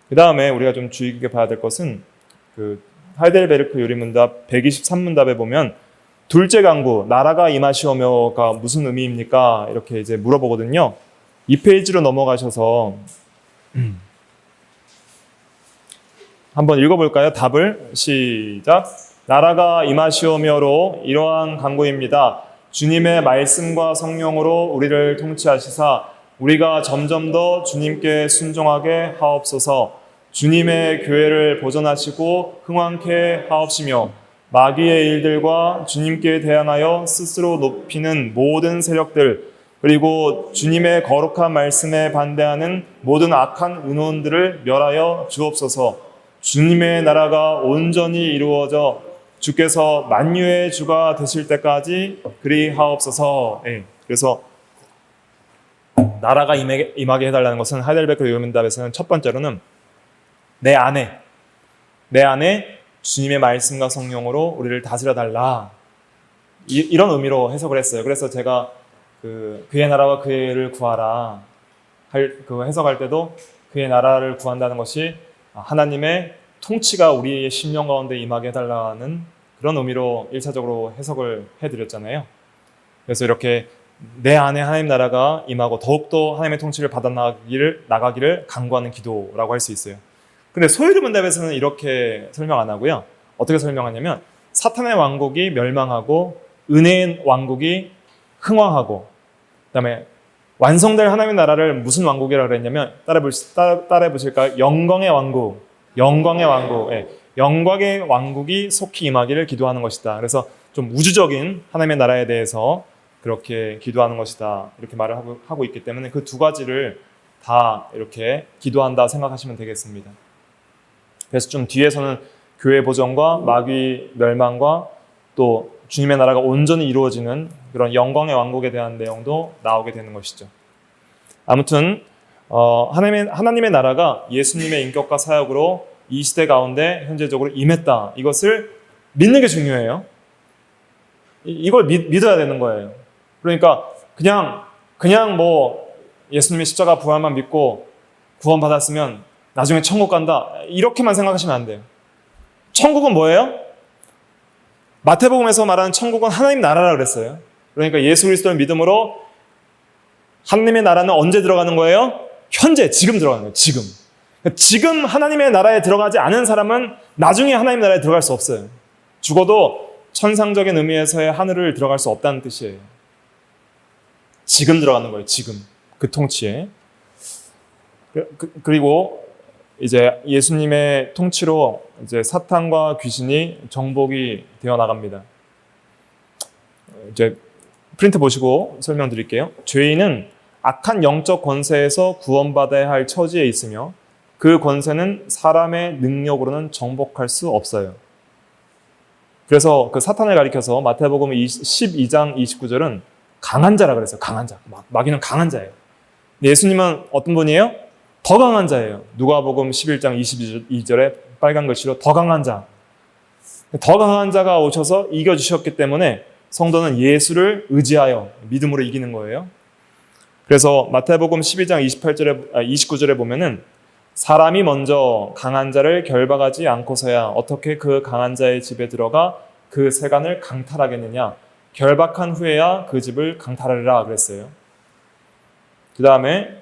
S1: 그 다음에 우리가 좀 주의 깊게 봐야 될 것은 그 하이델베르크 유리문답 123문답에 보면 둘째 강구, 나라가 임하시오며가 무슨 의미입니까? 이렇게 이제 물어보거든요. 이 페이지로 넘어가셔서 한번 읽어볼까요? 답을 시작. 나라가 임하시오며로 이러한 강구입니다. 주님의 말씀과 성령으로 우리를 통치하시사 우리가 점점 더 주님께 순종하게 하옵소서. 주님의 교회를 보존하시고 흥왕케 하옵시며 마귀의 일들과 주님께 대항하여 스스로 높이는 모든 세력들, 그리고 주님의 거룩한 말씀에 반대하는 모든 악한 의논들을 멸하여 주옵소서. 주님의 나라가 온전히 이루어져 주께서 만유의 주가 되실 때까지 그리하옵소서. 그래서 나라가 임하게 해달라는 것은 하이델베르크 유문답에서는 첫 번째로는 내 안에 주님의 말씀과 성령으로 우리를 다스려 달라, 이런 의미로 해석을 했어요. 그래서 제가 그의 나라와 그의를 구하라 그 해석할 때도 그의 나라를 구한다는 것이 하나님의 통치가 우리의 심령 가운데 임하게 해달라는 그런 의미로 1차적으로 해석을 해드렸잖아요. 그래서 이렇게 내 안에 하나님 나라가 임하고 더욱더 하나님의 통치를 받아 나가기를 간구하는 기도라고 할 수 있어요. 근데 소유리 문답에서는 이렇게 설명 안 하고요. 어떻게 설명하냐면 사탄의 왕국이 멸망하고 은혜의 왕국이 흥왕하고, 그다음에 완성될 하나님의 나라를 무슨 왕국이라고 그랬냐면 따라해 보실까요? 영광의 왕국. 영광의 왕국이 속히 임하기를 기도하는 것이다. 그래서 좀 우주적인 하나님의 나라에 대해서 그렇게 기도하는 것이다, 이렇게 말을 하고 있기 때문에 그 두 가지를 다 이렇게 기도한다 생각하시면 되겠습니다. 그래서 좀 뒤에서는 교회 보존과 마귀 멸망과 또 주님의 나라가 온전히 이루어지는 그런 영광의 왕국에 대한 내용도 나오게 되는 것이죠. 아무튼 하나님의 나라가 예수님의 인격과 사역으로 이 시대 가운데 현재적으로 임했다, 이것을 믿는 게 중요해요. 이걸 믿어야 되는 거예요. 그러니까 그냥 뭐 예수님의 십자가 부활만 믿고 구원받았으면 나중에 천국 간다, 이렇게만 생각하시면 안 돼요. 천국은 뭐예요? 마태복음에서 말하는 천국은 하나님 나라라고 그랬어요. 그러니까 예수 그리스도를 믿음으로 하나님의 나라는 언제 들어가는 거예요? 현재, 지금 들어가는 거예요. 지금 하나님의 나라에 들어가지 않은 사람은 나중에 하나님 나라에 들어갈 수 없어요. 죽어도 천상적인 의미에서의 하늘을 들어갈 수 없다는 뜻이에요. 지금 들어가는 거예요. 지금 그 통치에. 그리고 이제 예수님의 통치로 이제 사탄과 귀신이 정복이 되어 나갑니다. 이제 프린트 보시고 설명드릴게요. 죄인은 악한 영적 권세에서 구원받아야 할 처지에 있으며 그 권세는 사람의 능력으로는 정복할 수 없어요. 그래서 그 사탄을 가리켜서 마태복음 12장 29절은 강한 자라 그랬어요. 강한 자. 마귀는 강한 자예요. 예수님은 어떤 분이에요? 더 강한 자예요. 누가복음 11장 22절에 빨간 글씨로 더 강한 자. 더 강한 자가 오셔서 이겨주셨기 때문에 성도는 예수를 의지하여 믿음으로 이기는 거예요. 그래서 마태복음 12장 29절에 보면은 사람이 먼저 강한 자를 결박하지 않고서야 어떻게 그 강한 자의 집에 들어가 그 세간을 강탈하겠느냐. 결박한 후에야 그 집을 강탈하리라 그랬어요. 그 다음에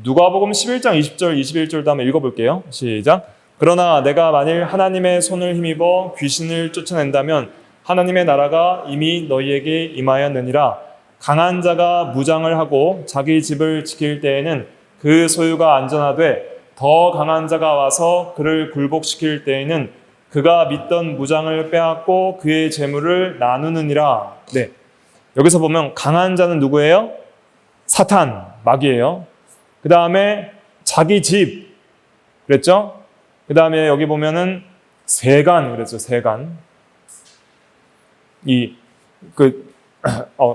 S1: 누가복음 11장 20절 21절도 한번 읽어볼게요. 시작. 그러나 내가 만일 하나님의 손을 힘입어 귀신을 쫓아낸다면 하나님의 나라가 이미 너희에게 임하였느니라. 강한 자가 무장을 하고 자기 집을 지킬 때에는 그 소유가 안전하되 더 강한 자가 와서 그를 굴복시킬 때에는 그가 믿던 무장을 빼앗고 그의 재물을 나누느니라. 네, 여기서 보면 강한 자는 누구예요? 사탄, 마귀예요. 그 다음에 자기 집 그랬죠? 그 다음에 여기 보면은 세간 그랬죠. 세간.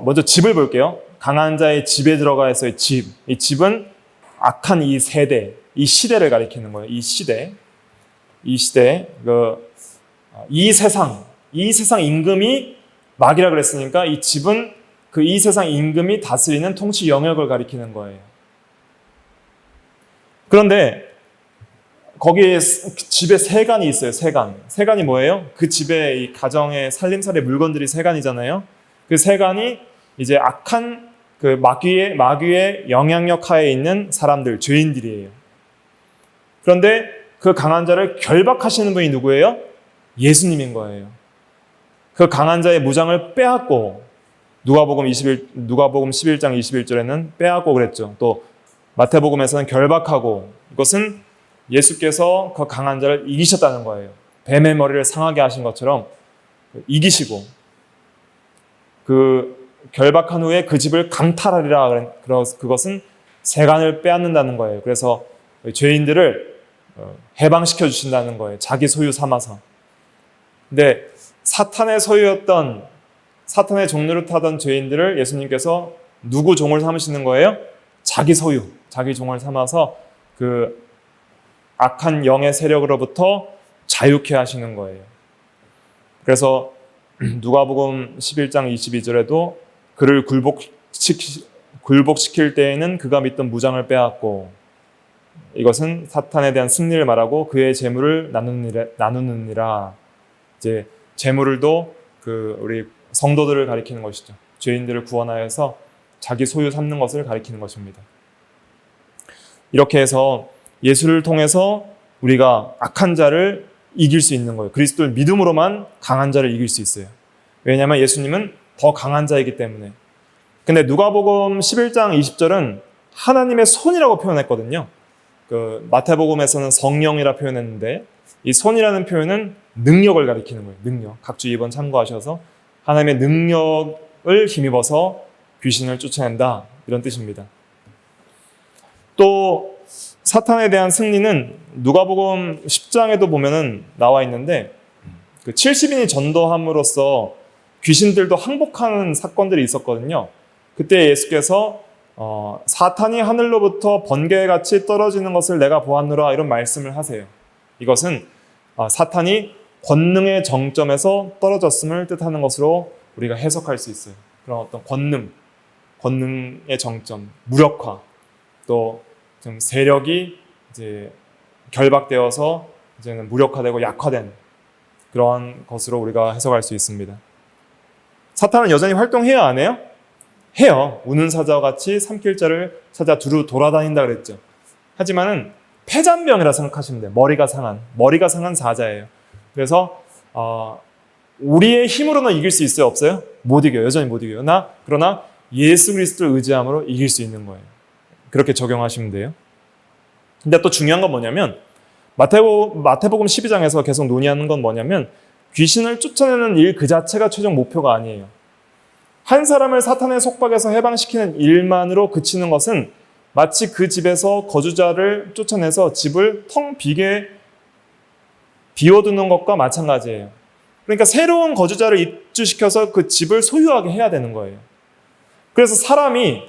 S1: 먼저 집을 볼게요. 강한 자의 집에 들어가서의 집. 이 집은 악한 이 세대, 이 시대를 가리키는 거예요. 이 시대, 이 세상 임금이 마귀라 그랬으니까 이 집은 그 이 세상 임금이 다스리는 통치 영역을 가리키는 거예요. 그런데 거기에 집에 세간이 있어요. 세간이 뭐예요? 그 집에 이 가정의 살림살이 물건들이 세간이잖아요. 그 세간이 이제 악한 그 마귀의 영향력 하에 있는 사람들, 죄인들이에요. 그런데 그 강한 자를 결박하시는 분이 누구예요? 예수님인 거예요. 그 강한 자의 무장을 빼앗고 누가복음 11장 21절에는 빼앗고 그랬죠. 또 마태복음에서는 결박하고 이것은 예수께서 그 강한 자를 이기셨다는 거예요. 뱀의 머리를 상하게 하신 것처럼 이기시고 그 결박한 후에 그 집을 강탈하리라. 그것은 세간을 빼앗는다는 거예요. 그래서 죄인들을 해방시켜 주신다는 거예요. 자기 소유 삼아서. 근데 사탄의 소유였던 사탄의 종로를 타던 죄인들을 예수님께서 누구 종을 삼으시는 거예요? 자기 소유, 자기 종을 삼아서 그 악한 영의 세력으로부터 자유케 하시는 거예요. 그래서 누가복음 11장 22절에도 그를 굴복시킬 때에는 그가 믿던 무장을 빼앗고 이것은 사탄에 대한 승리를 말하고 그의 재물을 나누느니라. 이제 재물을도 우리 성도들을 가리키는 것이죠. 죄인들을 구원하여서 자기 소유 삼는 것을 가리키는 것입니다. 이렇게 해서 예수를 통해서 우리가 악한 자를 이길 수 있는 거예요. 그리스도를 믿음으로만 강한 자를 이길 수 있어요. 왜냐하면 예수님은 더 강한 자이기 때문에. 근데 누가복음 11장 20절은 하나님의 손이라고 표현했거든요. 마태복음에서는 성령이라 표현했는데 이 손이라는 표현은 능력을 가리키는 거예요. 능력. 각주 2번 참고하셔서 하나님의 능력을 힘입어서 귀신을 쫓아낸다. 이런 뜻입니다. 또 사탄에 대한 승리는 누가복음 10장에도 보면은 나와 있는데 70인이 전도함으로써 귀신들도 항복하는 사건들이 있었거든요. 그때 예수께서 사탄이 하늘로부터 번개같이 떨어지는 것을 내가 보았노라 이런 말씀을 하세요. 이것은 사탄이 권능의 정점에서 떨어졌음을 뜻하는 것으로 우리가 해석할 수 있어요. 그런 어떤 권능의 정점, 무력화, 또 좀 세력이 이제 결박되어서 이제는 무력화되고 약화된 그러한 것으로 우리가 해석할 수 있습니다. 사탄은 여전히 활동해야 안 해요? 해요. 우는 사자와 같이 삼킬자를 찾아 두루 돌아다닌다 그랬죠. 하지만은 폐잔병이라 생각하시면 돼요. 머리가 상한 사자예요. 그래서 우리의 힘으로는 이길 수 있어요? 없어요? 못 이겨요. 여전히 못 이겨요. 그러나 예수 그리스도를 의지함으로 이길 수 있는 거예요. 그렇게 적용하시면 돼요. 근데 또 중요한 건 뭐냐면 마태복음 12장에서 계속 논의하는 건 뭐냐면 귀신을 쫓아내는 일 그 자체가 최종 목표가 아니에요. 한 사람을 사탄의 속박에서 해방시키는 일만으로 그치는 것은 마치 그 집에서 거주자를 쫓아내서 집을 텅 비게 비워두는 것과 마찬가지예요. 그러니까 새로운 거주자를 입주시켜서 그 집을 소유하게 해야 되는 거예요. 그래서 사람이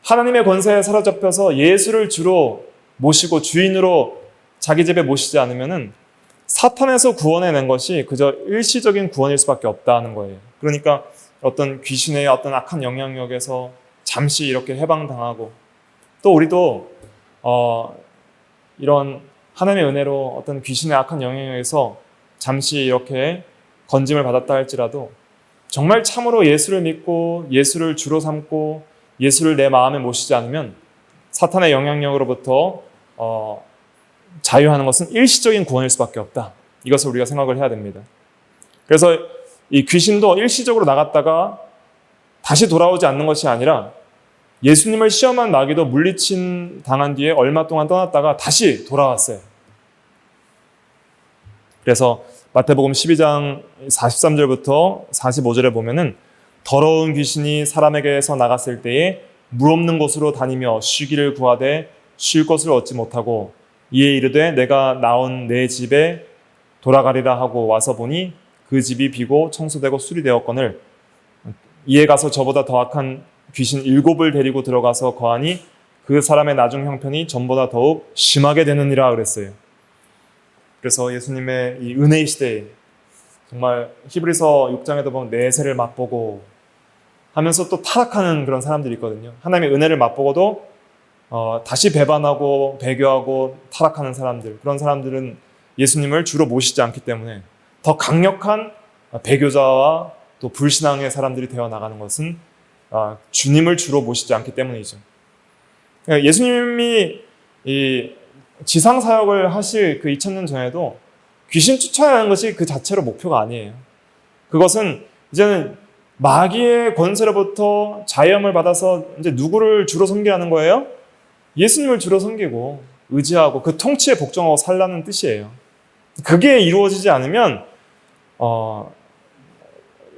S1: 하나님의 권세에 사로잡혀서 예수를 주로 모시고 주인으로 자기 집에 모시지 않으면은 사탄에서 구원해낸 것이 그저 일시적인 구원일 수밖에 없다는 거예요. 그러니까 어떤 귀신의 어떤 악한 영향력에서 잠시 이렇게 해방당하고, 또 우리도 이런 하나님의 은혜로 어떤 귀신의 악한 영향력에서 잠시 이렇게 건짐을 받았다 할지라도 정말 참으로 예수를 믿고 예수를 주로 삼고 예수를 내 마음에 모시지 않으면 사탄의 영향력으로부터 자유하는 것은 일시적인 구원일 수밖에 없다. 이것을 우리가 생각을 해야 됩니다. 그래서 이 귀신도 일시적으로 나갔다가 다시 돌아오지 않는 것이 아니라 예수님을 시험한 마귀도 물리친 당한 뒤에 얼마 동안 떠났다가 다시 돌아왔어요. 그래서 마태복음 12장 43절부터 45절에 보면은 더러운 귀신이 사람에게서 나갔을 때에 물 없는 곳으로 다니며 쉬기를 구하되 쉴 것을 얻지 못하고 이에 이르되 내가 나온 내 집에 돌아가리라 하고 와서 보니 그 집이 비고 청소되고 수리되었거늘 이에 가서 저보다 더 악한 귀신 7을 데리고 들어가서 거하니 그 사람의 나중 형편이 전보다 더욱 심하게 되느니라 그랬어요. 그래서 예수님의 이 은혜의 시대에 정말 히브리서 6장에도 보면 내세를 맛보고 하면서 또 타락하는 그런 사람들이 있거든요. 하나님의 은혜를 맛보고도 다시 배반하고 배교하고 타락하는 사람들, 그런 사람들은 예수님을 주로 모시지 않기 때문에 더 강력한 배교자와 또 불신앙의 사람들이 되어 나가는 것은 주님을 주로 모시지 않기 때문이죠. 예수님이 이 지상 사역을 하실 그 2000년 전에도 귀신 쫓아내는 것이 그 자체로 목표가 아니에요. 그것은 이제는 마귀의 권세로부터 자유함을 받아서 이제 누구를 주로 섬기라는 거예요? 예수님을 주로 섬기고 의지하고 그 통치에 복종하고 살라는 뜻이에요. 그게 이루어지지 않으면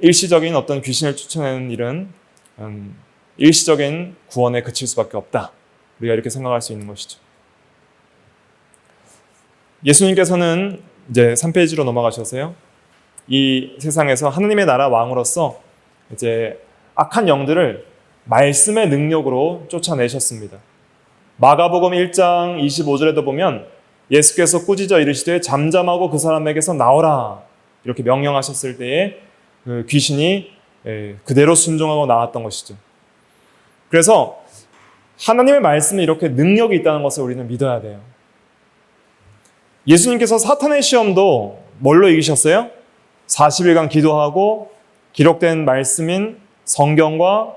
S1: 일시적인 어떤 귀신을 쫓아내는 일은 일시적인 구원에 그칠 수밖에 없다. 우리가 이렇게 생각할 수 있는 것이죠. 예수님께서는 이제 3페이지로 넘어가셔서요. 이 세상에서 하나님의 나라 왕으로서 이제 악한 영들을 말씀의 능력으로 쫓아내셨습니다. 마가복음 1장 25절에도 보면 예수께서 꾸짖어 이르시되 잠잠하고 그 사람에게서 나오라 이렇게 명령하셨을 때에 그 귀신이 그대로 순종하고 나왔던 것이죠. 그래서 하나님의 말씀에 이렇게 능력이 있다는 것을 우리는 믿어야 돼요. 예수님께서 사탄의 시험도 뭘로 이기셨어요? 40일간 기도하고 기록된 말씀인 성경과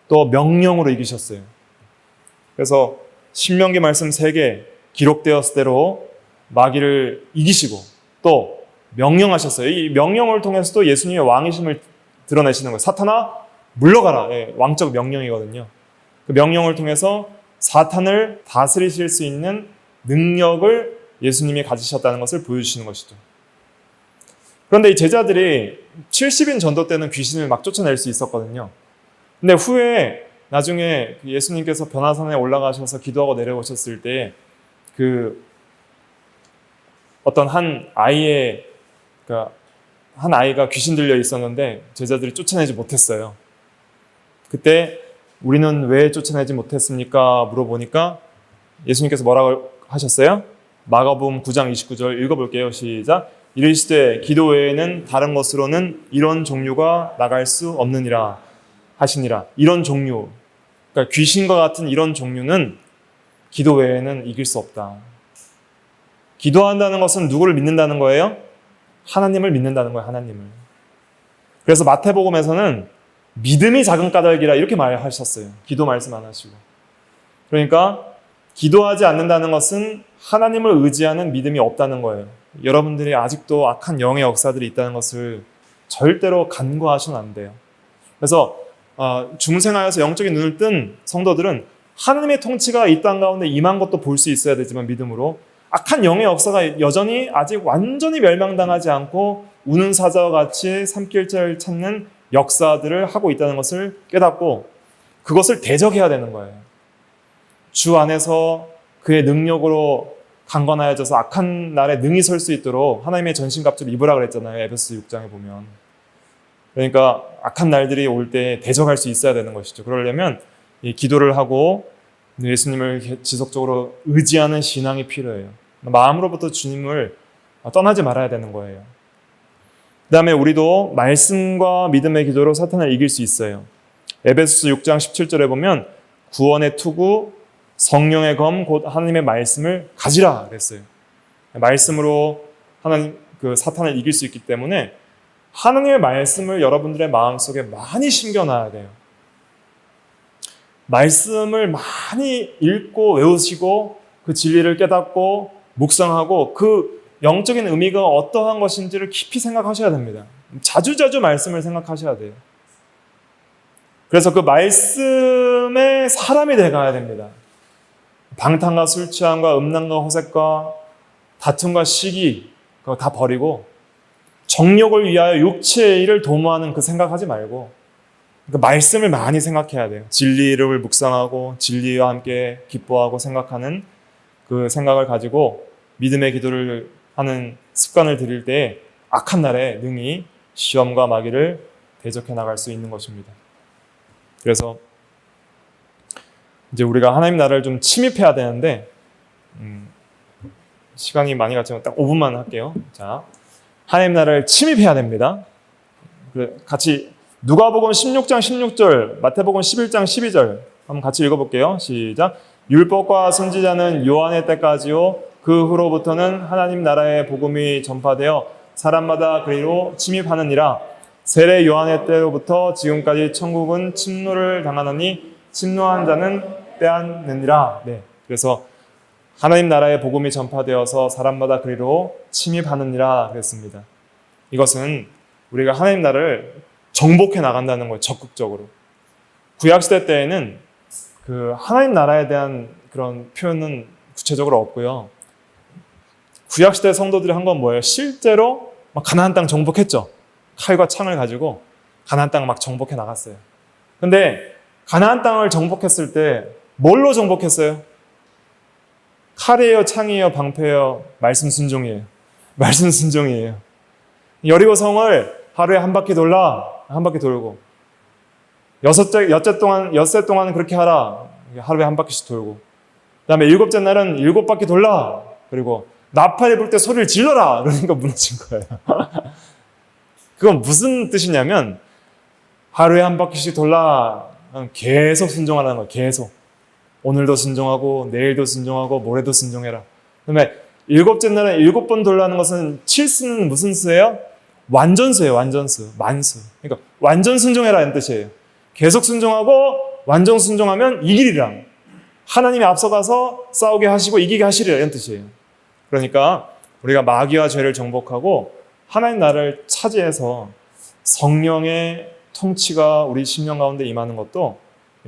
S1: 또 명령으로 이기셨어요. 그래서 신명기 말씀 3개 기록되었을 대로 마귀를 이기시고 또 명령하셨어요. 이 명령을 통해서도 예수님의 왕이심을 드러내시는 거예요. 사탄아 물러가라. 왕적 명령이거든요. 그 명령을 통해서 사탄을 다스리실 수 있는 능력을 예수님이 가지셨다는 것을 보여주시는 것이죠. 그런데 이 제자들이 70인 전도 때는 귀신을 막 쫓아낼 수 있었거든요. 근데 후에 나중에 예수님께서 변화산에 올라가셔서 기도하고 내려오셨을 때 그 어떤 한 아이가 귀신 들려 있었는데 제자들이 쫓아내지 못했어요. 그때 우리는 왜 쫓아내지 못했습니까? 물어보니까 예수님께서 뭐라고 하셨어요? 마가복음 9장 29절 읽어볼게요. 시작. 이르시되 기도 외에는 다른 것으로는 이런 종류가 나갈 수 없느니라 하시니라. 이런 종류, 그러니까 귀신과 같은 이런 종류는 기도 외에는 이길 수 없다. 기도한다는 것은 누구를 믿는다는 거예요? 하나님을 믿는다는 거예요. 하나님을. 그래서 마태복음에서는 믿음이 작은 까닭이라 이렇게 말하셨어요. 기도 말씀 안 하시고. 그러니까 기도하지 않는다는 것은 하나님을 의지하는 믿음이 없다는 거예요. 여러분들이 아직도 악한 영의 역사들이 있다는 것을 절대로 간과하셔는 안 돼요. 그래서 중생하여서 영적인 눈을 뜬 성도들은 하나님의 통치가 이 땅 가운데 임한 것도 볼 수 있어야 되지만 믿음으로 악한 영의 역사가 여전히 아직 완전히 멸망당하지 않고 우는 사자와 같이 삼킬자를 찾는 역사들을 하고 있다는 것을 깨닫고 그것을 대적해야 되는 거예요. 주 안에서 그의 능력으로 강건하여져서 악한 날에 능히 설 수 있도록 하나님의 전신갑주를 입으라 그랬잖아요. 에베소 6장에 보면. 그러니까 악한 날들이 올 때 대적할 수 있어야 되는 것이죠. 그러려면 이 기도를 하고 예수님을 지속적으로 의지하는 신앙이 필요해요. 마음으로부터 주님을 떠나지 말아야 되는 거예요. 그 다음에 우리도 말씀과 믿음의 기도로 사탄을 이길 수 있어요. 에베소서 6장 17절에 보면 구원의 투구, 성령의 검, 곧 하나님의 말씀을 가지라 그랬어요. 말씀으로 하나님 사탄을 이길 수 있기 때문에 하나님의 말씀을 여러분들의 마음속에 많이 심겨놔야 돼요. 말씀을 많이 읽고 외우시고 그 진리를 깨닫고 묵상하고 그 영적인 의미가 어떠한 것인지를 깊이 생각하셔야 됩니다. 자주자주 말씀을 생각하셔야 돼요. 그래서 그 말씀의 사람이 돼가야 됩니다. 방탕과 술 취함과 음란과 호색과 다툼과 시기 그거 다 버리고 정욕을 위하여 육체의 일을 도모하는 그 생각하지 말고 그 말씀을 많이 생각해야 돼요. 진리를 묵상하고 진리와 함께 기뻐하고 생각하는 그 생각을 가지고 믿음의 기도를 하는 습관을 들일 때 악한 날에 능히 시험과 마귀를 대적해 나갈 수 있는 것입니다. 그래서 이제 우리가 하나님 나라를 좀 침입해야 되는데 시간이 많이 갔지만 딱 5분만 할게요. 자, 하나님 나라를 침입해야 됩니다. 같이 누가복음 16장 16절, 마태복음 11장 12절 한번 같이 읽어볼게요. 시작. 율법과 선지자는 요한의 때까지요. 그 후로부터는 하나님 나라의 복음이 전파되어 사람마다 그리로 침입하느니라. 세례 요한의 때로부터 지금까지 천국은 침노를 당하느니 침노한 자는 빼앗느니라. 네. 그래서 하나님 나라의 복음이 전파되어서 사람마다 그리로 침입하느니라 그랬습니다. 이것은 우리가 하나님 나라를 정복해 나간다는 거예요. 적극적으로. 구약시대 때에는 그 하나님 나라에 대한 그런 표현은 구체적으로 없고요. 구약시대 성도들이 한 건 뭐예요? 실제로 막 가나안 땅 정복했죠. 칼과 창을 가지고 가나안 땅 막 정복해 나갔어요. 근데 가나안 땅을 정복했을 때 뭘로 정복했어요? 칼이에요, 창이에요, 방패예요, 말씀 순종이에요. 말씀 순종이에요. 여리고 성을 하루에 한 바퀴 돌라. 한 바퀴 돌고 엿새 동안 그렇게 하라. 하루에 한 바퀴씩 돌고 그 다음에 7째 날은 7바퀴 돌라. 그리고 나팔이 불 때 소리를 질러라. 그러니까 무너진 거예요. 그건 무슨 뜻이냐면 하루에 한 바퀴씩 돌라. 계속 순종하라는 거예요. 계속. 오늘도 순종하고 내일도 순종하고 모레도 순종해라. 그 다음에 7째 날은 7번 돌라는 것은 7수는 무슨 수예요? 완전수예요. 완전수. 만수. 그러니까 완전 순종해라 이런 뜻이에요. 계속 순종하고 완전 순종하면 이기리라. 하나님이 앞서가서 싸우게 하시고 이기게 하시리라 이런 뜻이에요. 그러니까 우리가 마귀와 죄를 정복하고 하나님 나라를 차지해서 성령의 통치가 우리 심령 가운데 임하는 것도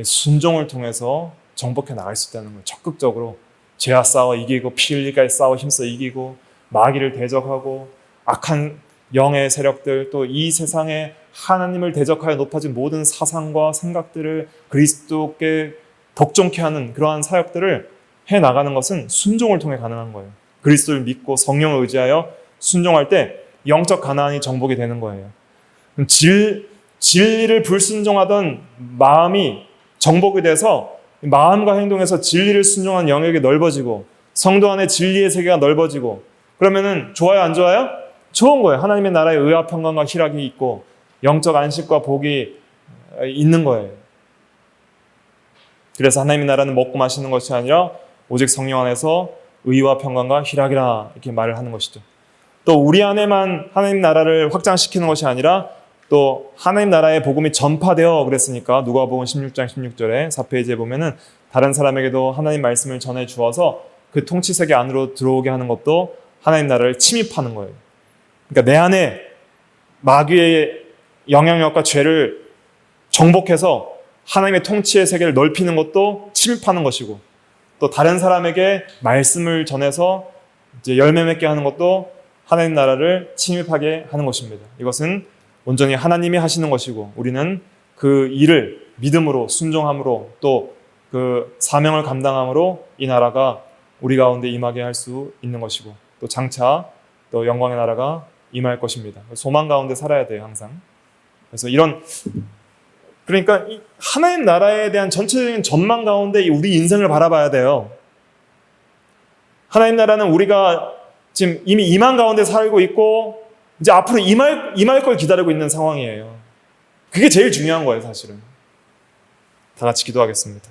S1: 순종을 통해서 정복해 나갈 수 있다는 거예요. 적극적으로 죄와 싸워 이기고 피 흘리기까지 싸워 힘써 이기고 마귀를 대적하고 악한 영의 세력들 또 이 세상에 하나님을 대적하여 높아진 모든 사상과 생각들을 그리스도께 복종케 하는 그러한 사역들을 해나가는 것은 순종을 통해 가능한 거예요. 그리스도를 믿고 성령을 의지하여 순종할 때 영적 가나안이 정복이 되는 거예요. 진리를 불순종하던 마음이 정복이 돼서 마음과 행동에서 진리를 순종한 영역이 넓어지고 성도 안에 진리의 세계가 넓어지고 그러면은 좋아요 안 좋아요? 좋은 거예요. 하나님의 나라의 의와 평강과 희락이 있고 영적 안식과 복이 있는 거예요. 그래서 하나님의 나라는 먹고 마시는 것이 아니라 오직 성령 안에서 의와 평강과 희락이라 이렇게 말을 하는 것이죠. 또 우리 안에만 하나님 나라를 확장시키는 것이 아니라 또 하나님 나라의 복음이 전파되어 그랬으니까 누가복음 16장 16절에 4페이지에 보면은 다른 사람에게도 하나님 말씀을 전해 주어서 그 통치 세계 안으로 들어오게 하는 것도 하나님 나라를 침입하는 거예요. 그러니까 내 안에 마귀의 영향력과 죄를 정복해서 하나님의 통치의 세계를 넓히는 것도 침입하는 것이고 또 다른 사람에게 말씀을 전해서 이제 열매 맺게 하는 것도 하나님 나라를 침입하게 하는 것입니다. 이것은 온전히 하나님이 하시는 것이고 우리는 그 일을 믿음으로 순종함으로 또 그 사명을 감당함으로 이 나라가 우리 가운데 임하게 할 수 있는 것이고 또 장차 또 영광의 나라가 임할 것입니다. 소망 가운데 살아야 돼요, 항상. 그래서 이런 그러니까 이 하나님 나라에 대한 전체적인 전망 가운데 우리 인생을 바라봐야 돼요. 하나님 나라는 우리가 지금 이미 임한 가운데 살고 있고 이제 앞으로 임할 걸 기다리고 있는 상황이에요. 그게 제일 중요한 거예요, 사실은. 다 같이 기도하겠습니다.